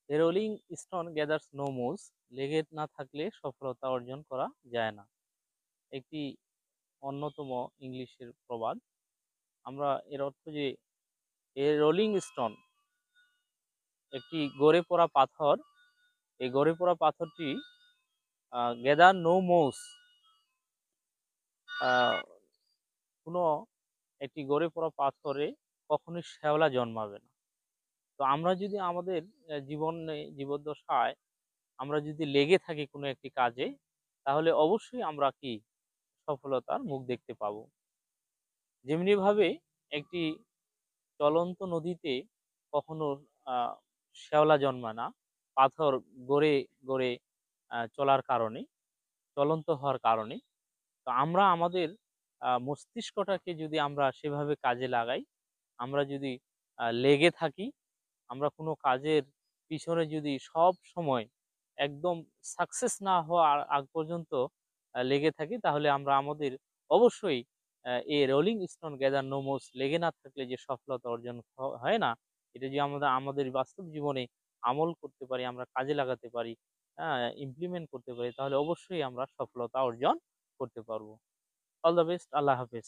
এ rolling stone gathers no moss, লেগে না থাকলে সফলতা অর্জন করা যায় না। একটি অন্যতম ইংলিশের প্রবাদ। আমরা এর অর্থ যে এ রোলিং স্টোন একটি গড়ে পড়া পাথর, এই গড়ে পড়া পাথরটি গ্যাদার নো মোস, কোনো একটি গড়ে পড়া পাথরে কখনোই শ্যাওলা জন্মাবে না। তো আমরা যদি আমাদের জীবনে জীবদ্দশায় আমরা যদি লেগে থাকি কোনো একটি কাজে, তাহলে অবশ্যই আমরা কি সফলতার মুখ দেখতে পাবো। যেমনিভাবে একটি চলন্ত নদীতে কখনো আহ, শ্যাওলা জন্মায় না, পাথর গড়ে গড়ে চলার কারণে, চলন্ত হওয়ার কারণে। তো আমরা আমাদের মস্তিষ্কটাকে যদি আমরা সেভাবে কাজে লাগাই, আমরা যদি লেগে থাকি, আমরা কোনো কাজের পিছনে যদি সব সময় একদম সাকসেস না হওয়ার আগ পর্যন্ত লেগে থাকি, তাহলে আমরা আমাদের অবশ্যই এই rolling stone gather no moss, লেগে না থাকলে যে সফলতা অর্জন হয় না, এটা যে আমরা আমাদের বাস্তব জীবনে আমল করতে পারি, আমরা কাজে লাগাতে পারি, ইমপ্লিমেন্ট করতে পারি, তাহলে অবশ্যই আমরা সফলতা অর্জন করতে পারবো। All the best. আল্লাহ হাফেজ।